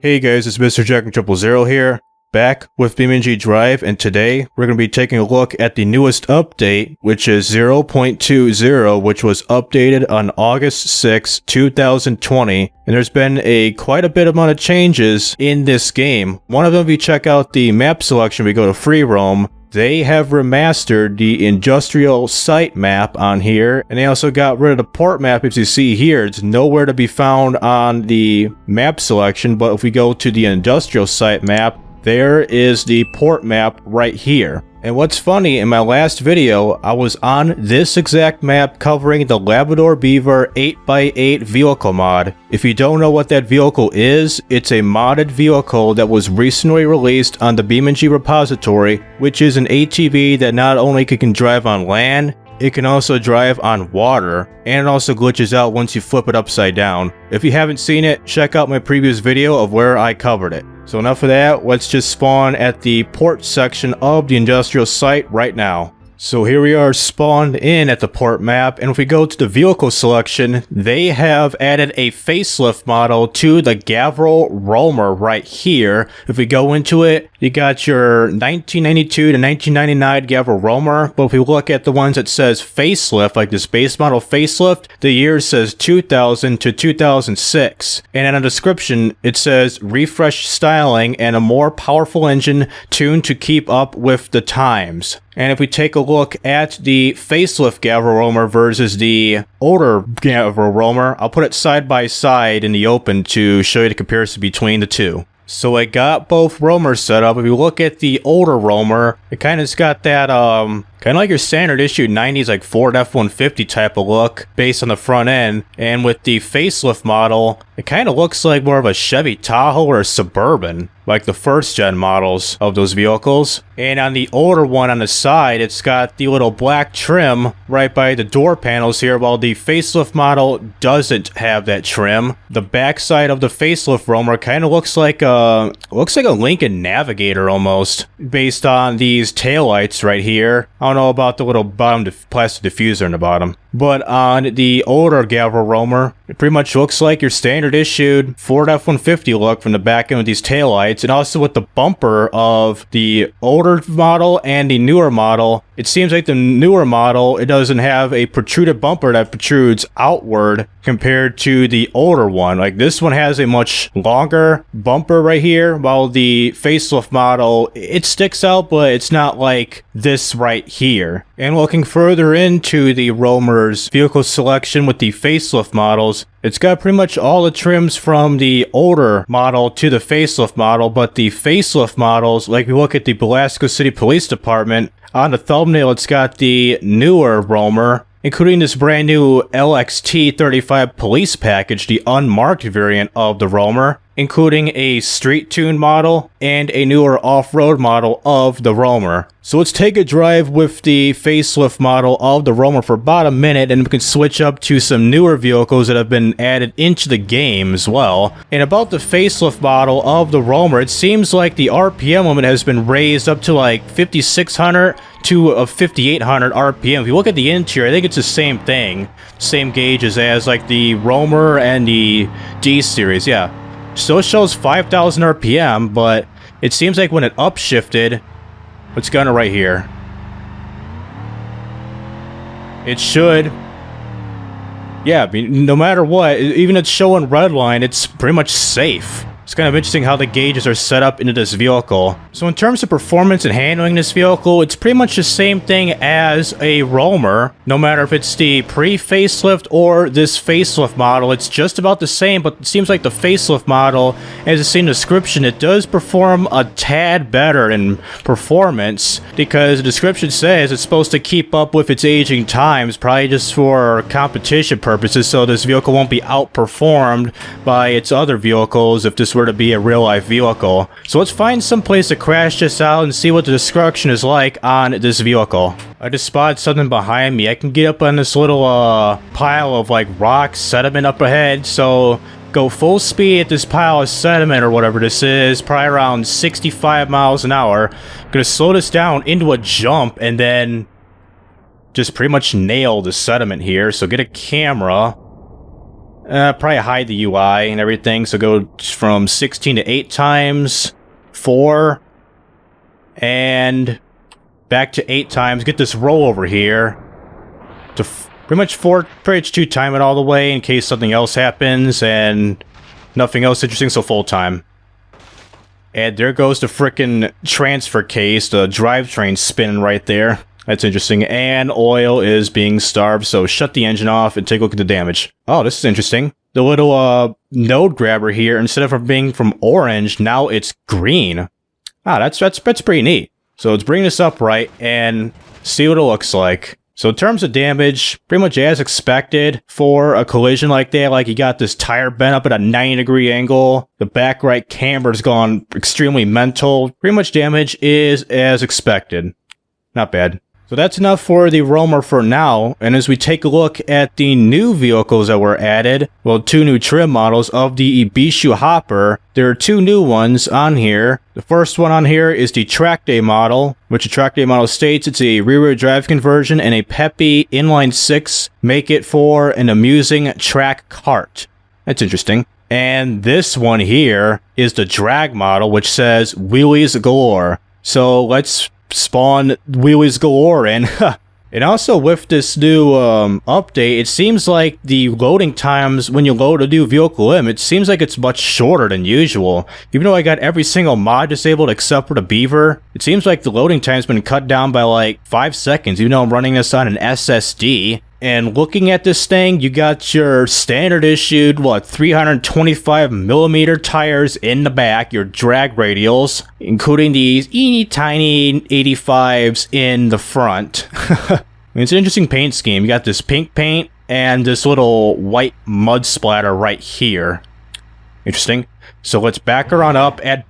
Hey guys, it's Mr. Jack000 here, back with BeamNG.drive, and today we're going to be taking a look at the newest update, which is 0.20, which was updated on August 6, 2020, and there's been quite a bit amount of changes in this game. One of them, if you check out the map selection, we go to free roam, they have remastered the industrial site map on here, and they also got rid of the port map. As you see here, it's nowhere to be found on the map selection, but if we go to the industrial site map, there is the port map right here. And what's funny, in my last video, I was on this exact map covering the Labrador Beaver 8x8 vehicle mod. If you don't know what that vehicle is, it's a modded vehicle that was recently released on the BeamNG repository, which is an ATV that not only can drive on land, it can also drive on water, and it also glitches out once you flip it upside down. If you haven't seen it, check out my previous video of where I covered it. So enough of that, let's just spawn at the port section of the industrial site right now. So here we are spawned in at the port map, and if we go to the vehicle selection, they have added a facelift model to the Gavril Roamer right here. If we go into it, you got your 1992 to 1999 Gavril Roamer, but if we look at the ones that says facelift, like this base model facelift, the year says 2000 to 2006. And in a description, it says refresh styling and a more powerful engine tuned to keep up with the times. And if we take a look at the facelift Gavril Roamer versus the older Gavril Roamer, I'll put it side by side in the open to show you the comparison between the two. So I got both Roamers set up. If you look at the older Roamer, it kind of's got that, kind of like your standard issue 90s, like Ford F-150 type of look, based on the front end. And with the facelift model, it kind of looks like more of a Chevy Tahoe or a Suburban, like the first gen models of those vehicles. And on the older one on the side, it's got the little black trim right by the door panels here, while the facelift model doesn't have that trim. The backside of the facelift Roamer kind of looks like a Lincoln Navigator almost, based on these taillights right here. I don't know about the little bottom plastic diffuser in the bottom. But on the older Gavril Roamer, it pretty much looks like your standard issued Ford F-150 look from the back end with these taillights, and also with the bumper of the older model and the newer model. It seems like the newer model, it doesn't have a protruded bumper that protrudes outward compared to the older one. Like this one has a much longer bumper right here, while the facelift model, it sticks out, but it's not like this right here. And looking further into the Roamer's vehicle selection with the facelift models, it's got pretty much all the trims from the older model to the facelift model, but the facelift models, like we look at the Belasco City Police Department, on the thumbnail it's got the newer Roamer, including this brand new LXT35 police package, the unmarked variant of the Roamer, including a street-tuned model and a newer off-road model of the Roamer. So let's take a drive with the facelift model of the Roamer for about a minute, and we can switch up to some newer vehicles that have been added into the game as well. And about the facelift model of the Roamer, it seems like the RPM limit has been raised up to like 5,600 to a 5,800 RPM. If you look at the interior, I think it's the same thing. Same gauges as like the Roamer and the D-Series, yeah. Still shows 5,000 RPM, but it seems like when it upshifted, let's go to right here. It should, yeah, no matter what, even it's showing redline, it's pretty much safe. It's kind of interesting how the gauges are set up into this vehicle. So in terms of performance and handling this vehicle, it's pretty much the same thing as a Roamer. No matter if it's the pre-facelift or this facelift model, it's just about the same, but it seems like the facelift model, as it's in the description, it does perform a tad better in performance, because the description says it's supposed to keep up with its aging times, probably just for competition purposes, so this vehicle won't be outperformed by its other vehicles if this were to be a real-life vehicle. So let's find some place to crash this out and see what the destruction is like on this vehicle. I just spotted something behind me. I can get up on this little pile of like rocks, sediment up ahead, so go full speed at this pile of sediment or whatever this is, probably around 65 miles an hour. I'm gonna slow this down into a jump and then just pretty much nail the sediment here. So get a camera. Probably hide the UI and everything, so go from 16 to 8 times, 4, and back to 8 times. Get this roll over here to pretty much 2 time it all the way in case something else happens and nothing else interesting, so full time. And there goes the frickin' transfer case, the drivetrain spinning right there. That's interesting. And oil is being starved, so shut the engine off and take a look at the damage. Oh, this is interesting. The little node grabber here, instead of being from orange, now it's green. Ah, that's pretty neat. So let's bring this up right and see what it looks like. So in terms of damage, pretty much as expected for a collision like that. Like, you got this tire bent up at a 90-degree angle. The back right camber's gone extremely mental. Pretty much damage is as expected. Not bad. So that's enough for the Roamer for now, and as we take a look at the new vehicles that were added, well, 2 new trim models of the Ibishu Hopper, there are 2 new ones on here. The first one on here is the Track Day model, which the Track Day model states it's a rear-wheel drive conversion and a peppy inline-6 make it for an amusing track kart. That's interesting. And this one here is the drag model, which says wheelies galore. So let's spawn wheelies galore in. And also with this new update, it seems like the loading times when you load a new vehicle in, it seems like it's much shorter than usual. Even though I got every single mod disabled except for the Beaver, it seems like the loading time's been cut down by like 5 seconds, even though I'm running this on an SSD. And looking at this thing, you got your standard issued, 325mm tires in the back, your drag radials, including these teeny tiny 85s in the front. It's an interesting paint scheme. You got this pink paint and this little white mud splatter right here. Interesting. So let's back her on up and...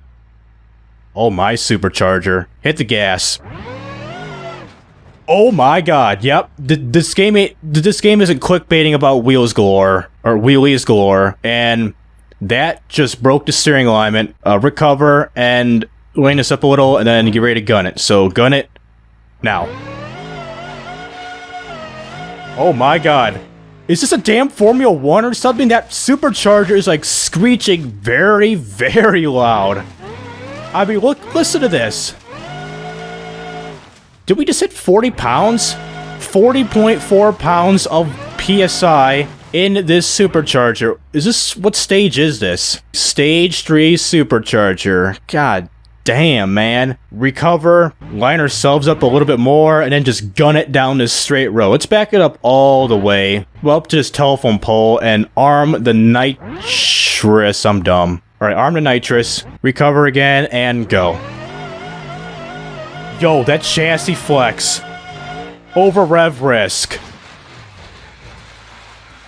oh my supercharger. Hit the gas. Oh my god, yep. This game isn't clickbaiting about wheels galore, or wheelies galore, and that just broke the steering alignment. Recover, and line this up a little, and then get ready to gun it. So, gun it now. Oh my god. Is this a damn Formula 1 or something? That supercharger is like screeching very, very loud. I mean, listen to this. Did we just hit 40 pounds? 40.4 pounds of PSI in this supercharger. Is this... what stage is this? Stage 3 supercharger. God damn, man. Recover, line ourselves up a little bit more, and then just gun it down this straight row. Let's back it up all the way. Well, up to this telephone pole and arm the nitrous. I'm dumb. Alright, arm the nitrous. Recover again, and go. Yo, that chassis flex. Over rev risk.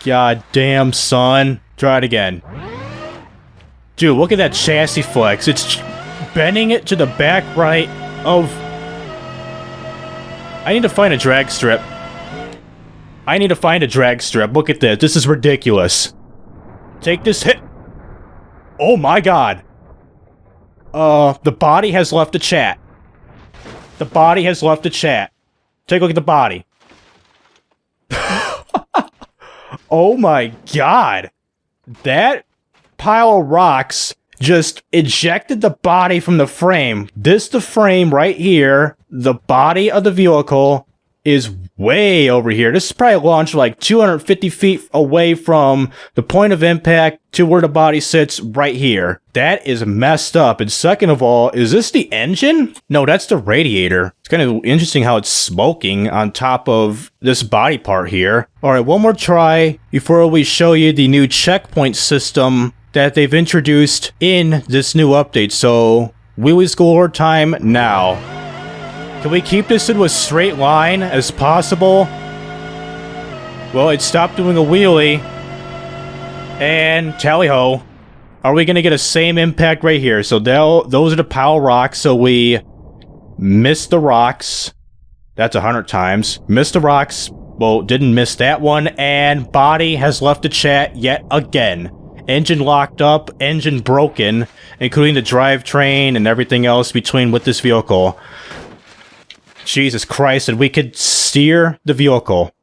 God damn, son. Try it again. Dude, look at that chassis flex. It's bending it to the back right of... I need to find a drag strip. I need to find a drag strip. Look at this. This is ridiculous. Take this hit. Oh my god. The body has left a chat. The body has left a chat. Take a look at the body. Oh my god. That pile of rocks just ejected the body from the frame. This the frame right here. The body of the vehicle is way over here. This is probably launched like 250 feet away from the point of impact to where the body sits right here. That is messed up. And second of all, is this the engine? No, that's the radiator. It's kind of interesting how it's smoking on top of this body part here. Alright, one more try before we show you the new checkpoint system that they've introduced in this new update. So, wheelies galore time now. Can we keep this into a straight line as possible? Well, it stopped doing a wheelie. And tally-ho. Are we going to get a same impact right here? So those are the power rocks. So we missed the rocks. That's 100 times. Missed the rocks. Well, didn't miss that one. And body has left the chat yet again. Engine locked up. Engine broken. Including the drivetrain and everything else between with this vehicle. Jesus Christ, and we could steer the vehicle.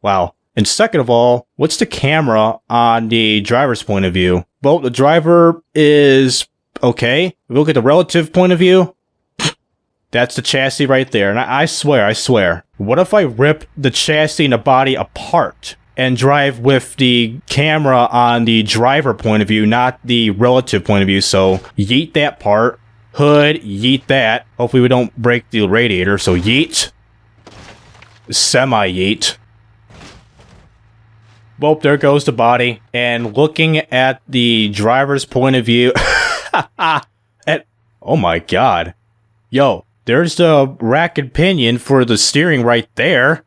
Wow. And second of all, what's the camera on the driver's point of view? Well, the driver is okay. If we look at the relative point of view, that's the chassis right there. And I swear, what if I rip the chassis and the body apart and drive with the camera on the driver point of view, not the relative point of view? So yeet that part, hood, yeet that. Hopefully we don't break the radiator, so yeet. Semi-yeet. Well, there goes the body. And looking at the driver's point of view, oh my god. Yo, there's the rack and pinion for the steering right there.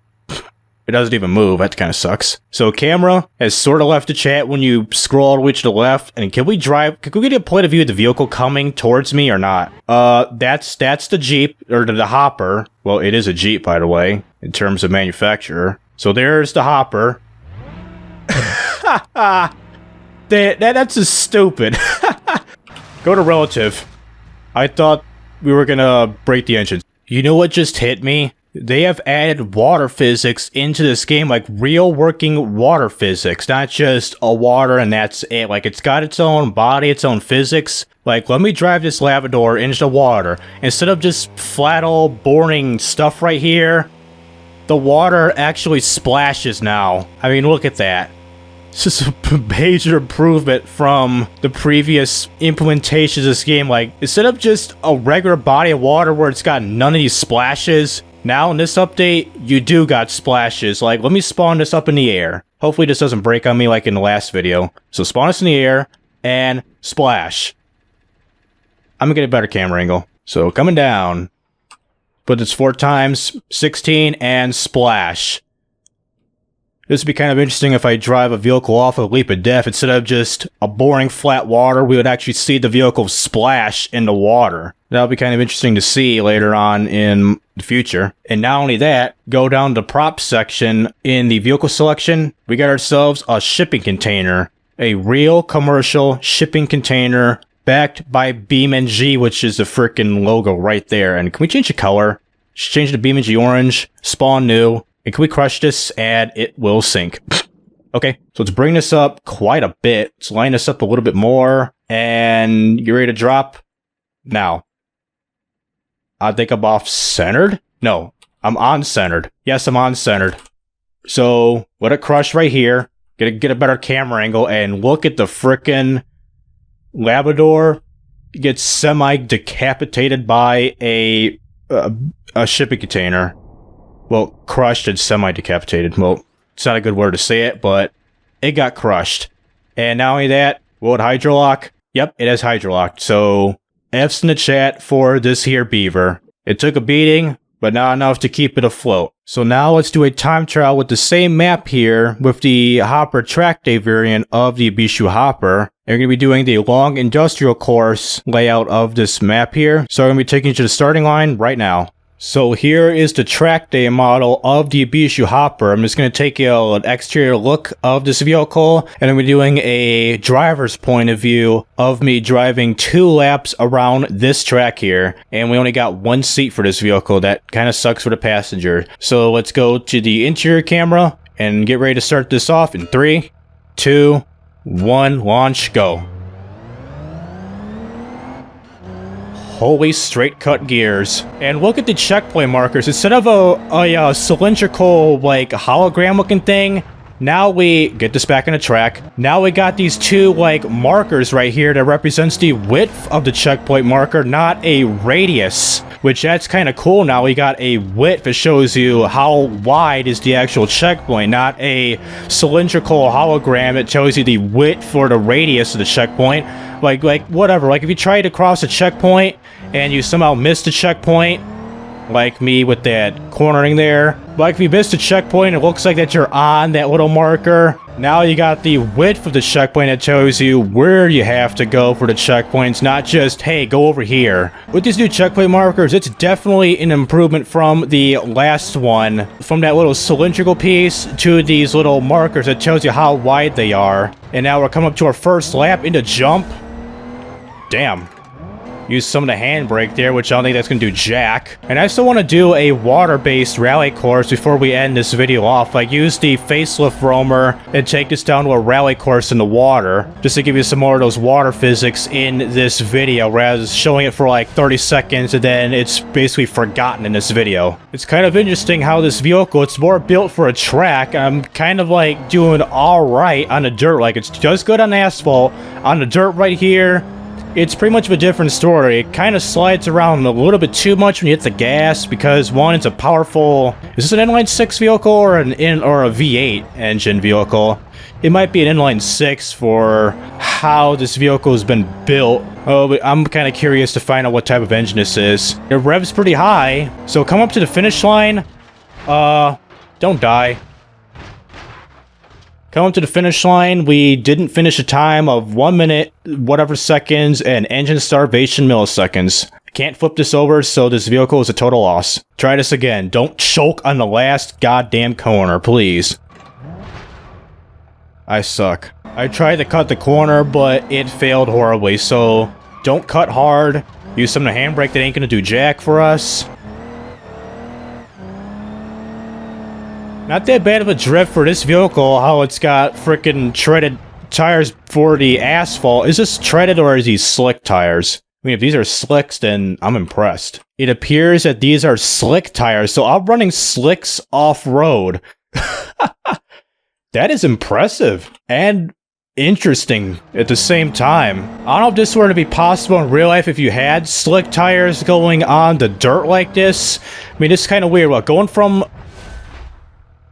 It doesn't even move. That kind of sucks. So camera has sort of left the chat when you scroll all the way to the left. And can we get a point of view of the vehicle coming towards me or not? That's the Jeep, or the Hopper. Well, it is a Jeep, by the way, in terms of manufacturer. So there's the Hopper. That's just stupid. Go to relative. I thought we were gonna break the engine. You know what just hit me? They have added water physics into this game, like real working water physics, not just a water and that's it. Like, it's got its own body, its own physics. Like, let me drive this Labrador into the water. Instead of just flat old boring stuff right here, the water actually splashes now. I mean, look at that. This is a major improvement from the previous implementations of this game. Like, instead of just a regular body of water where it's got none of these splashes, now in this update, you do got splashes. Like, let me spawn this up in the air. Hopefully this doesn't break on me like in the last video. So spawn this in the air, and splash. I'm gonna get a better camera angle. So coming down. Put this 4 times, 16, and splash. This would be kind of interesting if I drive a vehicle off a leap of death. Instead of just a boring flat water, we would actually see the vehicle splash in the water. That would be kind of interesting to see later on in the future. And not only that, go down to the props section in the vehicle selection. We got ourselves a shipping container. A real commercial shipping container backed by BeamNG, which is the freaking logo right there. And can we change the color? Just change it to BeamNG orange, spawn new. And can we crush this? And it will sync. Okay, so let's bring this up quite a bit. Let's line this up a little bit more. And you ready to drop? Now. I think I'm off-centered? No, I'm on-centered. Yes, I'm on-centered. So, let it crush right here. Get a better camera angle. And look at the frickin' Labrador. Gets semi-decapitated by a shipping container. Well, crushed and semi-decapitated. Well, it's not a good word to say it, but it got crushed. And not only that, will it hydrolock? Yep, it has hydrolocked. So, F's in the chat for this here beaver. It took a beating, but not enough to keep it afloat. So now let's do a time trial with the same map here with the Hopper track day variant of the Ibishu Hopper. And we're going to be doing the long industrial course layout of this map here. So I'm going to be taking you to the starting line right now. So here is the track day model of the Ibishu Hopper. I'm just going to take you an exterior look of this vehicle, and I'm going to be doing a driver's point of view of me driving 2 laps around this track here. And we only got 1 seat for this vehicle. That kind of sucks for the passenger. So let's go to the interior camera and get ready to start this off in 3, 2, 1, launch, go. Holy straight cut gears. And look at the checkpoint markers. Instead of a cylindrical, like, hologram looking thing, now we get this back on the track. Now we got these 2, like, markers right here that represents the width of the checkpoint marker, not a radius. Which that's kind of cool now. We got a width that shows you how wide is the actual checkpoint, not a cylindrical hologram that tells you the width for the radius of the checkpoint. Like whatever. Like if you try to cross a checkpoint and you somehow miss the checkpoint, like me with that cornering there. Like if you missed a checkpoint, it looks like that you're on that little marker. Now you got the width of the checkpoint that tells you where you have to go for the checkpoints, not just, hey, go over here. With these new checkpoint markers, it's definitely an improvement from the last one. From that little cylindrical piece to these little markers that tells you how wide they are. And now we're coming up to our first lap into jump. Damn. Use some of the handbrake there, which I don't think that's going to do jack. And I still want to do a water-based rally course before we end this video off. Like, use the Facelift Roamer and take this down to a rally course in the water, just to give you some more of those water physics in this video, rather than showing it for like 30 seconds and then it's basically forgotten in this video. It's kind of interesting how this vehicle, it's more built for a track. I'm kind of like doing alright on the dirt. Like, it's just good on asphalt. On the dirt right here, it's pretty much of a different story. It kind of slides around a little bit too much when you hit the gas because, one, it's a powerful... Is this an inline 6 vehicle or a V8 engine vehicle? It might be an inline 6 for how this vehicle has been built. Oh, but I'm kind of curious to find out what type of engine this is. It revs pretty high, so come up to the finish line. Don't die. Come up to the finish line. We didn't finish a time of 1 minute, whatever seconds, and engine starvation milliseconds. Can't flip this over, so this vehicle is a total loss. Try this again. Don't choke on the last goddamn corner, please. I suck. I tried to cut the corner, but it failed horribly, so don't cut hard. Use some of the handbrake that ain't gonna do jack for us. Not that bad of a drift for this vehicle, how it's got frickin' treaded tires for the asphalt. Is this treaded or is these slick tires? I mean, if these are slicks, then I'm impressed. It appears that these are slick tires, so I'm running slicks off-road. That is impressive and interesting at the same time. I don't know if this were to be possible in real life if you had slick tires going on the dirt like this. I mean, it's kind of weird. What, going from...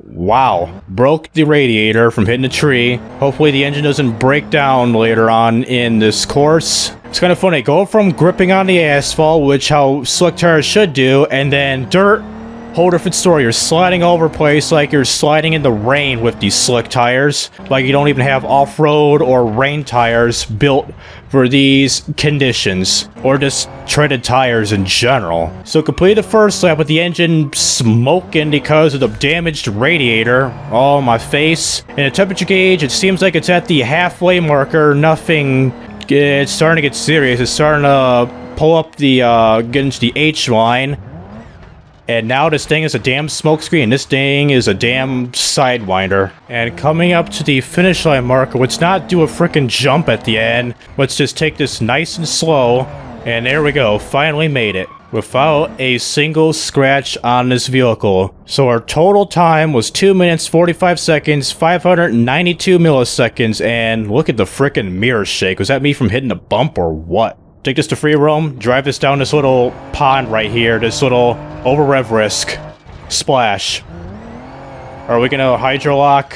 Wow. Broke the radiator from hitting a tree. Hopefully the engine doesn't break down later on in this course. It's kind of funny. Go from gripping on the asphalt, which how slick tires should do, and then dirt. Whole different story. You're sliding over place like you're sliding in the rain with these slick tires. Like you don't even have off-road or rain tires built for these conditions. Or just treaded tires in general. So complete the first lap with the engine smoking because of the damaged radiator. Oh, my face. And the temperature gauge, it seems like it's at the halfway marker. Nothing... It's starting to get serious. It's starting to pull up the... get into the H line. And now this thing is a damn smokescreen. This thing is a damn sidewinder. And coming up to the finish line marker, let's not do a frickin' jump at the end. Let's just take this nice and slow. And there we go. Finally made it. Without a single scratch on this vehicle. So our total time was 2 minutes, 45 seconds, 592 milliseconds. And look at the frickin' mirror shake. Was that me from hitting a bump or what? Take this to free roam, drive this down this little pond right here, this little over rev risk. Splash. Are we gonna hydrolock?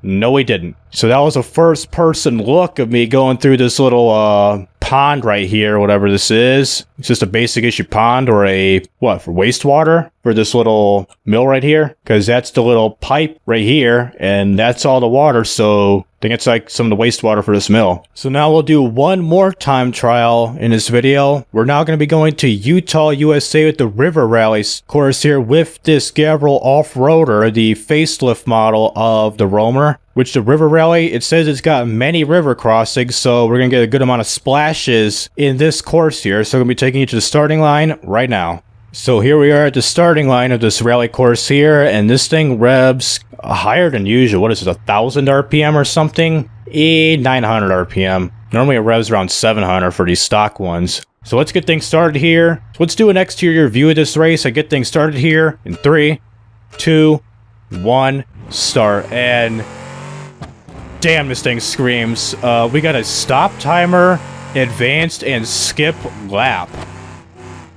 No, we didn't. So that was a first person look of me going through this little pond right here, whatever this is. It's just a basic issue pond or a, what, for wastewater? For this little mill right here? Because that's the little pipe right here, and that's all the water, so... I think it's like some of the wastewater for this mill. So now we'll do one more time trial in this video. We're now going to be going to Utah, USA with the River Rally course here with this Gavril off-roader, the facelift model of the Roamer. Which the River Rally, it says it's got many river crossings, so we're going to get a good amount of splashes in this course here. So I'm going to be taking you to the starting line right now. So here we are at the starting line of this rally course here, and this thing revs higher than usual. What is it, 1,000 RPM or something? 900 RPM. Normally it revs around 700 for these stock ones. So let's get things started here. Let's do an exterior view of this race. I get things started here in 3, 2, 1, start. And damn, this thing screams. We got a stop timer, advanced, and skip lap.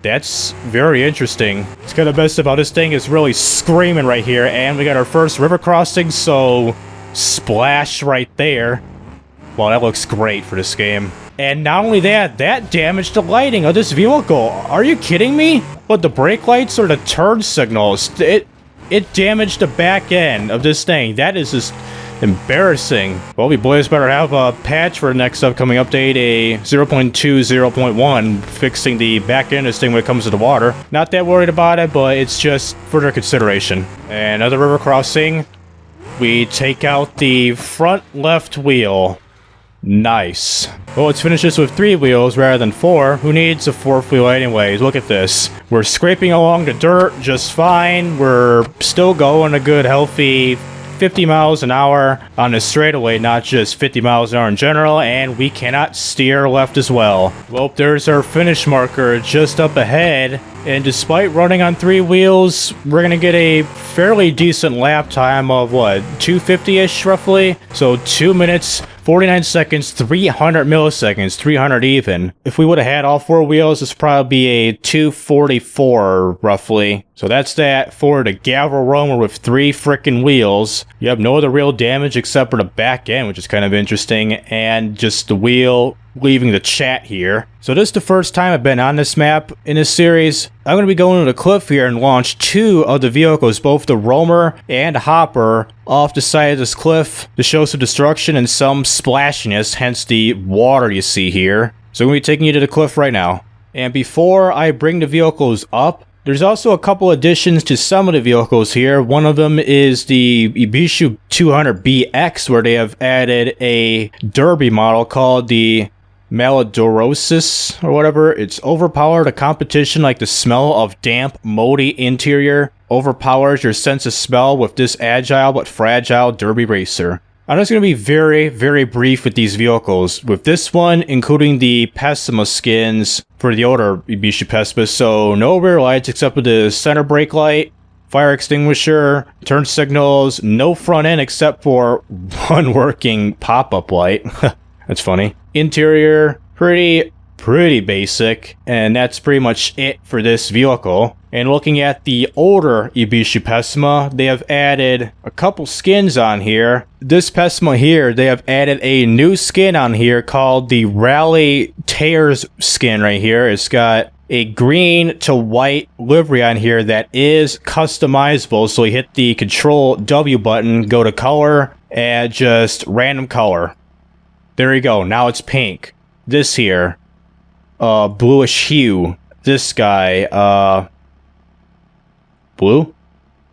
That's very interesting. It's kind of best about this thing is really screaming right here, and we got our first river crossing, so splash right there. Well, that looks great for this game. And not only that, that damaged the lighting of this vehicle. Are you kidding me? What, the brake lights or the turn signals? It damaged the back end of this thing. That is just embarrassing. Well, we boys better have a patch for the next upcoming update, a 0.2, 0.1, fixing the back end of this thing when it comes to the water. Not that worried about it, but it's just further consideration. And another river crossing. We take out the front left wheel. Nice. Well, let's finish this with 3 wheels rather than 4. Who needs a 4th wheel anyways? Look at this. We're scraping along the dirt just fine. We're still going a good healthy 50 miles an hour on the straightaway, not just 50 miles an hour in general, and we cannot steer left as well. Well, there's our finish marker just up ahead, and despite running on 3 wheels, we're gonna get a fairly decent lap time of what, 250-ish roughly? So 2 minutes, 49 seconds, 300 milliseconds, 300 even. If we would have had all 4 wheels, this would probably be a 244 roughly. So that's that for the Gavril Roamer with 3 frickin' wheels. You have no other real damage except for the back end, which is kind of interesting, and just the wheel leaving the chat here. So this is the first time I've been on this map in this series. I'm going to be going to the cliff here and launch 2 of the vehicles, both the Roamer and Hopper, off the side of this cliff to show some destruction and some splashiness, hence the water you see here. So I'm going to be taking you to the cliff right now. And before I bring the vehicles up, there's also a couple additions to some of the vehicles here. One of them is the Ibishu 200BX, where they have added a derby model called the Malodorosis or whatever. It's overpowered a competition like the smell of damp, moldy interior. Overpowers your sense of smell with this agile but fragile derby racer. I'm just going to be very, very brief with these vehicles. With this one, including the Pessima skins for the older Ibishu Pessimas, so no rear lights except for the center brake light, fire extinguisher, turn signals, no front end except for one working pop-up light. That's funny. Interior, pretty basic, and that's pretty much it for this vehicle. And looking at the older Ibishu Pessima, they have added a couple skins on here. This Pessima here, they have added a new skin on here called the Rally Tears skin right here. It's got a green to white livery on here that is customizable. So you hit the Control W button, go to color, and just random color. There you go, now it's pink. This here, bluish hue. This guy, blue?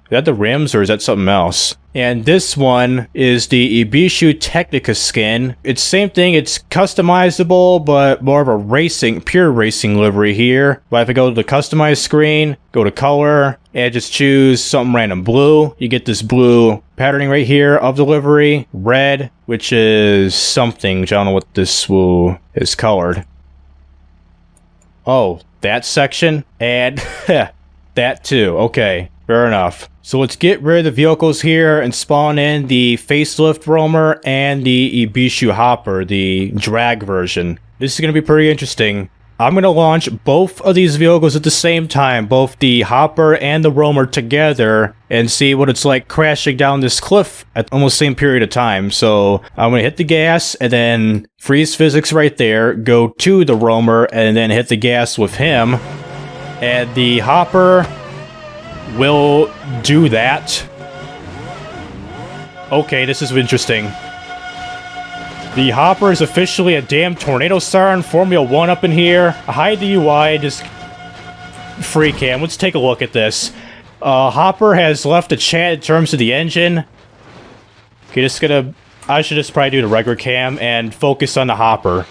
Is that the rims or is that something else? And this one is the Ibishu Technica skin. It's same thing, it's customizable, but more of a pure racing livery here. But if I go to the customize screen, go to color, and just choose something random, blue, you get this blue patterning right here of the livery. Red, which is something, which I don't know what this is colored. Oh, that section, and that too, okay. Fair enough. So let's get rid of the vehicles here and spawn in the Facelift Roamer and the Ibishu Hopper, the drag version. This is going to be pretty interesting. I'm going to launch both of these vehicles at the same time, both the Hopper and the Roamer together, and see what it's like crashing down this cliff at almost the same period of time. So I'm going to hit the gas and then freeze physics right there, go to the Roamer, and then hit the gas with him. And the Hopper will do that. Okay, this is interesting. The Hopper is officially a damn tornado siren, Formula 1 up in here. Hide the UI, just free cam. Let's take a look at this. Hopper has left a chat in terms of the engine. Okay, I should just probably do the regular cam and focus on the Hopper.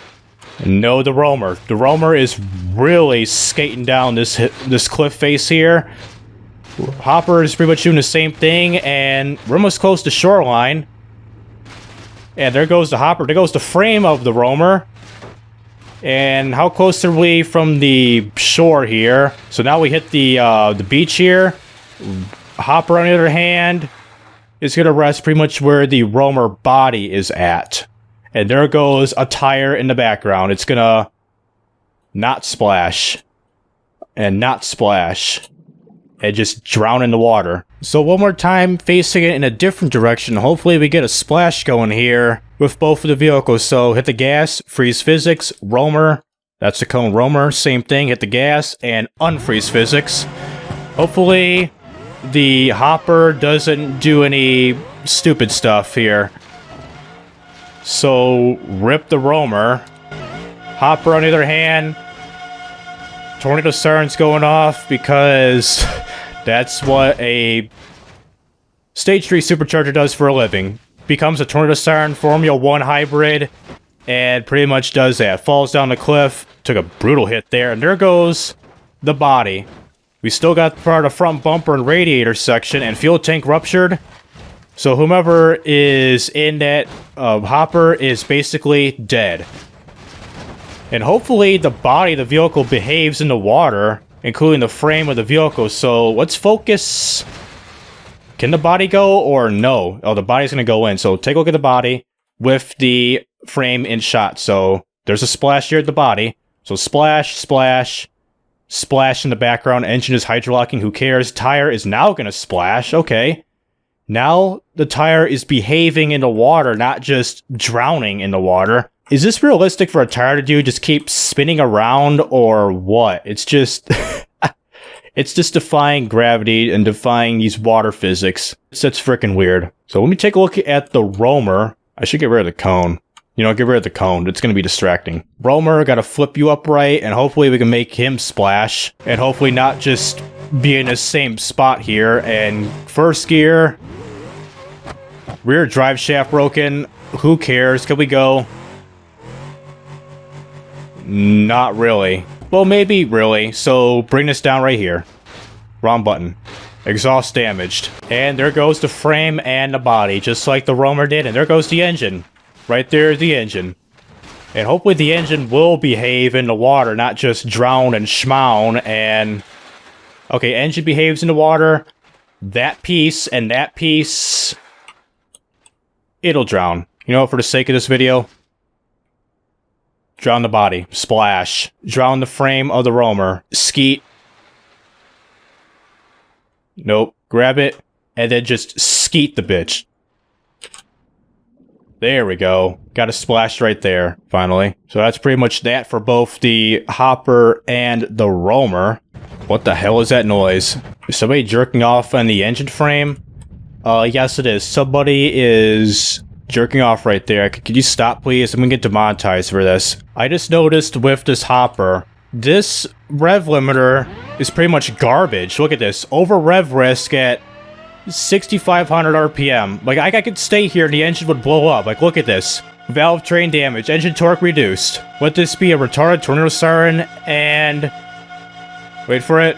No, the Roamer. The Roamer is really skating down this cliff face here. Hopper is pretty much doing the same thing, and we're almost close to shoreline. And there goes the Hopper. There goes the frame of the Roamer. And how close are we from the shore here? So now we hit the beach here. Hopper, on the other hand, is going to rest pretty much where the Roamer body is at. And there goes a tire in the background. It's going to not splash. And not splash. And just drown in the water. So one more time, facing it in a different direction. Hopefully we get a splash going here with both of the vehicles. So hit the gas, freeze physics, Roamer. That's the cone Roamer. Same thing, hit the gas and unfreeze physics. Hopefully the Hopper doesn't do any stupid stuff here. So rip the Roamer. Hopper, on the other hand, tornado siren's going off because that's what a Stage 3 supercharger does for a living. Becomes a tornado siren Formula 1 hybrid. and pretty much does that. Falls down the cliff, took a brutal hit there, and there goes the body. We still got part of the front bumper and radiator section, and fuel tank ruptured. So whomever is in that hopper is basically dead. And hopefully the body of the vehicle behaves in the water, including the frame of the vehicle. So let's focus. Can the body go or no? Oh, the body's going to go in. So take a look at the body with the frame in shot. So there's a splash here at the body. So splash, splash, splash in the background. Engine is hydrolocking. Who cares? Tire is now going to splash. Okay. Now the tire is behaving in the water, not just drowning in the water. Is this realistic for a tire to do? Just keep spinning around or what? It's just... it's just defying gravity and defying these water physics. That's freaking weird. So let me take a look at the Roamer. I should get rid of the cone. You know, get rid of the cone. It's going to be distracting. Roamer, got to flip you upright, and hopefully we can make him splash. And hopefully not just be in the same spot here. And first gear. Rear drive shaft broken. Who cares? Can we go? Not really. Well, maybe really. So bring this down right here. Wrong button. Exhaust damaged. And there goes the frame and the body, just like the Roamer did. And there goes the engine. Right there is the engine. And hopefully the engine will behave in the water, not just drown and schmown. And okay, engine behaves in the water. That piece and that piece, it'll drown. You know, for the sake of this video, drown the body. Splash. Drown the frame of the Roamer. Skeet. Nope. Grab it, and then just skeet the bitch. There we go. Got a splash right there, finally. So that's pretty much that for both the Hopper and the Roamer. What the hell is that noise? Is somebody jerking off on the engine frame? Yes it is. Somebody is jerking off right there. Could you stop, please? I'm gonna get demonetized for this. I just noticed with this Hopper, this rev limiter is pretty much garbage. Look at this. Over rev risk at 6,500 RPM. Like, I could stay here and the engine would blow up. Like, look at this. Valve train damage. Engine torque reduced. Let this be a retarded tornado siren and... wait for it.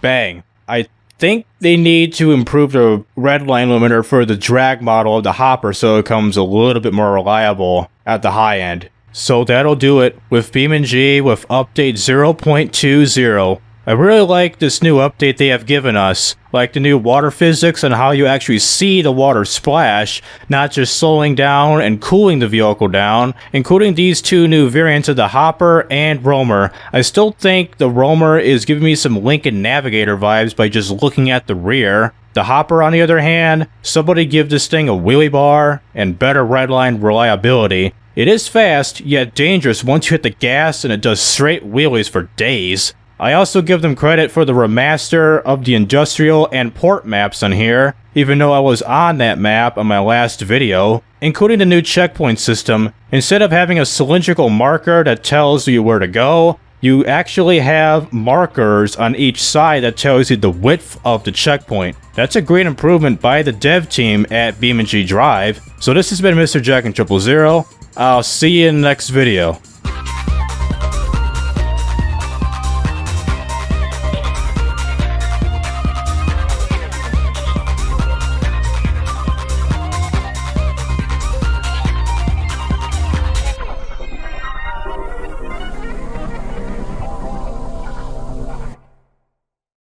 Bang. I think they need to improve the red line limiter for the drag model of the Hopper so it comes a little bit more reliable at the high end. So that'll do it with BeamNG with update 0.20. I really like this new update they have given us, like the new water physics and how you actually see the water splash, not just slowing down and cooling the vehicle down, including these two new variants of the Hopper and Roamer. I still think the Roamer is giving me some Lincoln Navigator vibes by just looking at the rear. The Hopper, on the other hand, somebody give this thing a wheelie bar and better redline reliability. It is fast, yet dangerous once you hit the gas and it does straight wheelies for days. I also give them credit for the remaster of the industrial and port maps on here, even though I was on that map on my last video, including the new checkpoint system. Instead of having a cylindrical marker that tells you where to go, you actually have markers on each side that tells you the width of the checkpoint. That's a great improvement by the dev team at BeamNG.drive. So this has been Mr. Jack and 000. I'll see you in the next video.